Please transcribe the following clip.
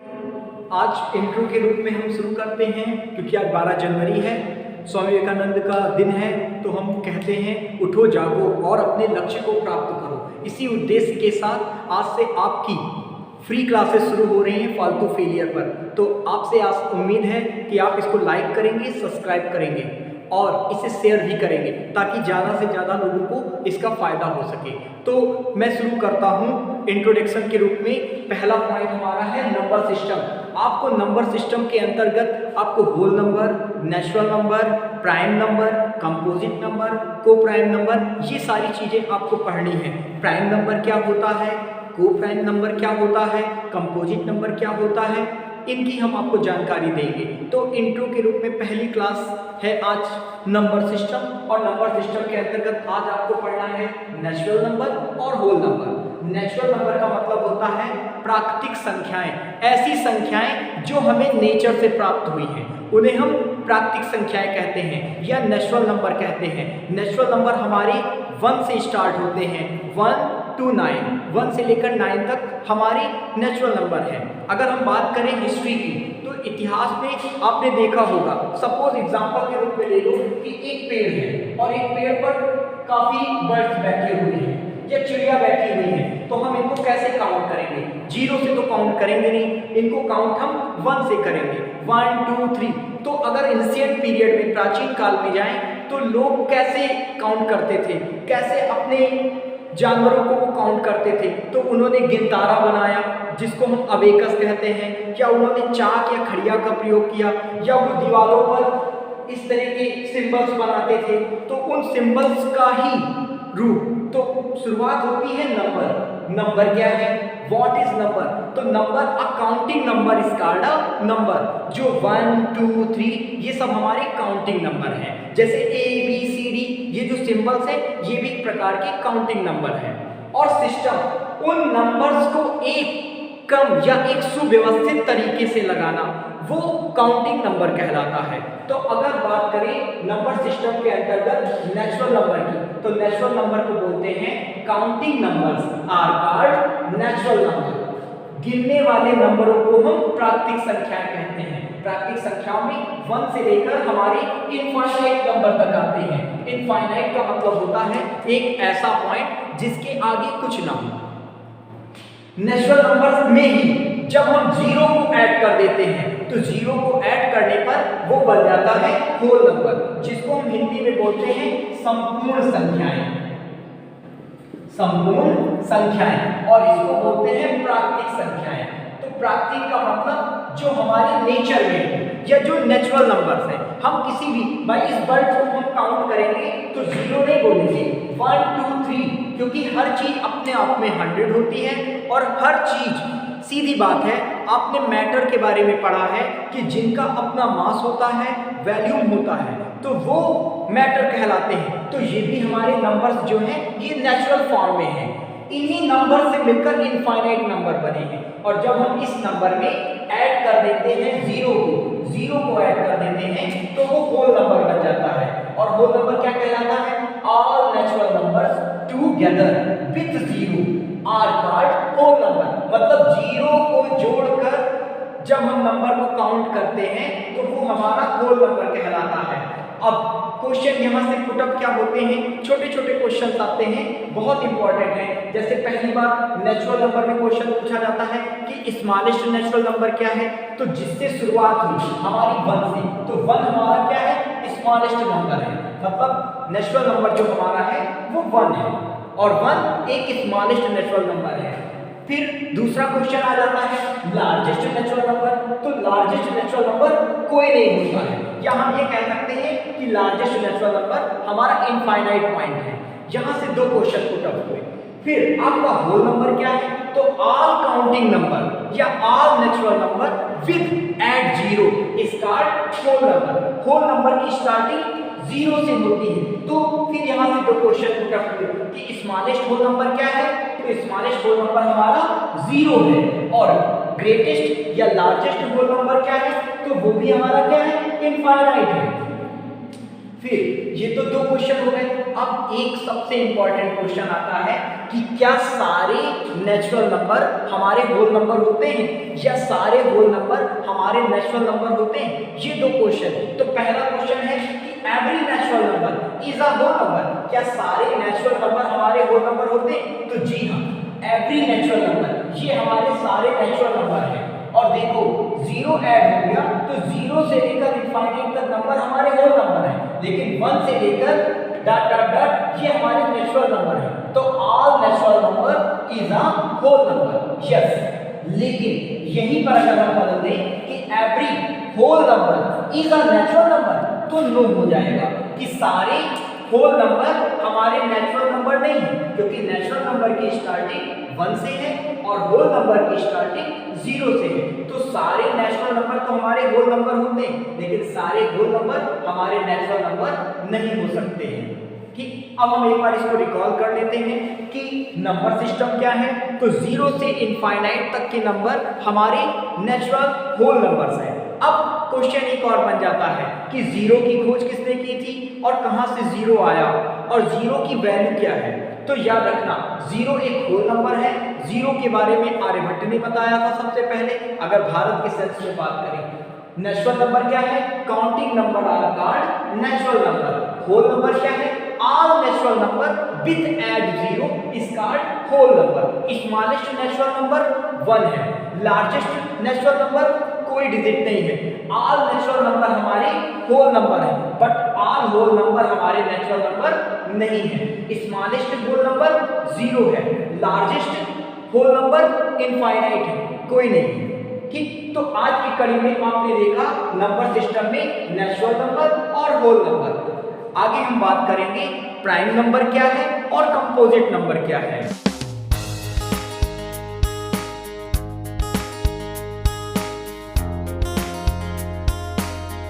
आज इंट्रो के रूप में हम शुरू करते हैं क्योंकि आज 12 जनवरी है, स्वामी विवेकानंद का दिन है। तो हम कहते हैं उठो जागो और अपने लक्ष्य को प्राप्त करो। इसी उद्देश्य के साथ आज से आपकी फ्री क्लासेस शुरू हो रही हैं फालतू फेलियर पर। तो आपसे आज उम्मीद है कि आप इसको लाइक करेंगे, सब्सक्राइब करेंगे और इसे शेयर भी करेंगे ताकि ज़्यादा से ज़्यादा लोगों को इसका फ़ायदा हो सके। तो मैं शुरू करता हूँ इंट्रोडक्शन के रूप में। पहला पॉइंट हमारा है नंबर सिस्टम। आपको नंबर सिस्टम के अंतर्गत आपको whole number, natural number, prime number, composite number, coprime number, ये सारी चीज़ें आपको पढ़नी है। प्राइम नंबर क्या होता है, को प्राइम नंबर क्या होता है, कंपोजिट नंबर क्या होता है, इनकी हम आपको जानकारी देंगे। तो इंट्रो के रूप में पहली क्लास है आज नंबर सिस्टम, और नंबर सिस्टम के अंतर्गत आज आपको पढ़ना है नेचुरल नंबर और होल नंबर। नेचुरल नंबर का मतलब होता है प्राकृतिक संख्याएं, ऐसी संख्याएं जो हमें नेचर से प्राप्त हुई हैं, उन्हें हम प्राकृतिक संख्याएं कहते हैं या नेचुरल नंबर कहते हैं। नेचुरल नंबर हमारे 1 से स्टार्ट होते हैं, 1 to 9, 1 से लेकर 9 तक हमारी नेचुरल नंबर है। अगर हम बात करें हिस्ट्री की, तो इतिहास में आपने देखा होगा, सपोज एग्जांपल के रूप में ले लो कि एक पेड़ है और एक पेड़ पर काफी बर्ड्स बैठे हुए हैं या चिड़िया बैठी हुई है, तो हम इनको कैसे काउंट करेंगे? 0 से तो काउंट करेंगे नहीं, इनको काउंट हम 1 से करेंगे, 1 2 3। तो अगर एंशिएंट पीरियड में, प्राचीन काल में जाएं तो लोग कैसे काउंट करते थे, कैसे अपने जानवरों को वो काउंट करते थे? तो उन्होंने गिनतारा बनाया जिसको हम अबेकस कहते हैं, या उन्होंने चाक या खड़िया का प्रयोग किया, या वो दीवारों पर इस तरह के सिंबल्स बनाते थे। तो उन सिंबल्स का ही रूप, तो शुरुआत होती है नंबर। नंबर क्या है? What is number? तो number, a counting number is called a number. जो 1 2 3 ये सब हमारे काउंटिंग नंबर हैं। जैसे A B C D ये जो सिंबल्स हैं ये भी एक प्रकार के काउंटिंग नंबर हैं। और सिस्टम, उन नंबर्स को एक क्रम या एक सुव्यवस्थित तरीके से लगाना, वो काउंटिंग नंबर कहलाता है। तो अगर बात करें नंबर सिस्टम के अंतर्गत नेचुरल नंबर की, तो नेचुरल नंबर को बोलते हैं counting numbers are called natural number. गिनने वाले नंबरों को हम प्राकृतिक संख्याएं कहते हैं। प्राकृतिक संख्याओं में 1 से लेकर हमारे इनफाइनाइट नंबर तक आते हैं। इनफाइनाइट का मतलब होता है एक ऐसा पॉइंट जिसके आगे कुछ ना हो। नेचुरल नंबर्स में ही जब हम 0 को ऐड कर देते हैं, तो 0 को ऐड करने पर वो बन जाता है होल नंबर, जिसको हम हिंदी में बोलते हैं संपूर्ण संख्याएं। संपूर्ण संख्याएं, और इसको बोलते हैं प्राकृतिक संख्याएं। तो प्राकृतिक का मतलब जो हमारे नेचर में या जो नेचुरल नंबर्स हैं, हम किसी भी, भाई इस बर्ड को हम काउंट करेंगे तो 0 नहीं बोलेंगे, 1 2 3, क्योंकि हर चीज अपने आप में 100 होती है। और हर चीज, सीधी बात है, आपने मैटर के बारे में पढ़ा है कि जिनका अपना मास होता है, वैल्यूम होता है, तो वो मैटर कहलाते हैं। तो ये भी हमारे नंबर्स जो हैं ये नेचुरल फॉर्म में हैं। इन्हीं नंबर से मिलकर इनफाइनाइट नंबर बने हैं। और जब हम इस नंबर में ऐड कर देते हैं 0 को ऐड कर देते हैं, तो वो होल नंबर बन जाता है। और होल नंबर क्या कहलाता है? All natural numbers together with 0 are called whole number. मतलब 0 को जोड़कर जब हम नंबर को काउंट करते हैं तो वो हमारा होल नंबर कहलाता है। अब क्वेश्चन यहाँ से पुटअप क्या होते हैं, छोटे छोटे क्वेश्चन आते हैं, बहुत इंपॉर्टेंट है। जैसे पहली बार नेचुरल नंबर में क्वेश्चन पूछा जाता है कि स्मॉलेस्ट नेचुरल नंबर क्या है? तो जिससे शुरुआत हुई हमारी 1 से, तो 1 हमारा क्या है? स्मॉलेस्ट नंबर है। मतलब नेचुरल नंबर जो हमारा है वो 1 है, और 1 एक स्मॉलेस्ट नेचुरल नंबर है। फिर दूसरा क्वेश्चन आ जाता है लार्जेस्ट नेचुरल नंबर। तो लार्जेस्ट नेचुरल नंबर कोई नहीं होता है, या हम ये कह सकते हैं कि लार्जेस्ट नेचुरल नंबर हमारा इनफाइनाइट पॉइंट है। यहाँ से 2 क्वेश्चन पुटअप हुए। फिर आपका होल नंबर क्या है? तो ऑल काउंटिंग नंबर या all natural number with add 0 is called whole number. Whole number की स्टार्टिंग 0 से होती है। तो फिर यहाँ से 2 क्वेश्चन पुटअप हुए कि स्मॉलेस्ट होल नंबर क्या है? तो स्मॉलेस्ट होल नंबर हमारा 0 है। और ग्रेटेस्ट या लार्जेस्ट होल नंबर क्या है? तो वो भी हमारा क्या है? इनफाइनाइट है। फिर ये तो दो क्वेश्चन हो गए। अब एक सबसे इंपॉर्टेंट क्वेश्चन आता है कि क्या सारे नेचुरल नंबर हमारे होल नंबर होते हैं या सारे होल नंबर हमारे नेचुरल नंबर होते हैं। ये दो क्वेश्चन है। तो पहला क्वेश्चन है कि every natural number is a whole number. क्या सारे नेचुरल नंबर हमारे होल नंबर होते हैं? तो जी हाँ, एवरी नेचुरल नंबर ये हमारे सारे नेचुरल नंबर हैं। और देखो जीरो ऐड हो गया तो जीरो से लेकर इनफाइनाइट तक नंबर हमारे होल नंबर है, लेकिन 1 से लेकर डॉट डॉट डॉट ये हमारे नेचुरल नंबर है। तो all natural number is a whole number. Yes, लेकिन यहीं पर अगर हम बदल दें कि every whole number is a natural number तो नो हो जाएगा कि सारे होल नंबर हमारे नेचुरल नंबर नहीं है, क्योंकि नेचुरल नंबर की स्टार्टिंग 1 से है और होल नंबर की स्टार्टिंग 0 से है। तो सारे नेचुरल नंबर तो हमारे होल नंबर होते हैं, लेकिन सारे होल नंबर हमारे नेचुरल नंबर नहीं हो सकते हैं। ठीक, अब हम एक बार इसको रिकॉल कर लेते हैं कि नंबर सिस्टम क्या है। तो 0 से इनफाइनाइट तक के नंबर हमारे नेचुरल होल नंबर्स हैं। अब क्वेश्चन एक और बन जाता है कि 0 की खोज किसने की थी और कहां से 0 आया और 0 की वैल्यू क्या है। तो याद रखना 0 एक होल नंबर है। 0 के बारे में आर्यभट्ट ने बताया था सबसे पहले। अगर भारत के सेंस में बात करें, नेचुरल नंबर क्या है? Counting number are called natural number. Whole number क्या है? All natural number with add 0 is called whole number. Smallest natural number 1 है, लार्जेस्ट नेचुरल नंबर कोई डिजिट नहीं है। ऑल नेचुरल नंबर हमारे होल नंबर है, बट ऑल होल नंबर हमारे natural number नहीं है। स्मॉलेस्ट होल नंबर 0 है, लार्जेस्ट होल नंबर इनफाइनाइट है, कोई नहीं है। ठीक, तो आज की कड़ी में आपने देखा नंबर सिस्टम में नेचुरल नंबर और होल नंबर। आगे हम बात करेंगे प्राइम नंबर क्या है और कंपोजिट नंबर क्या है।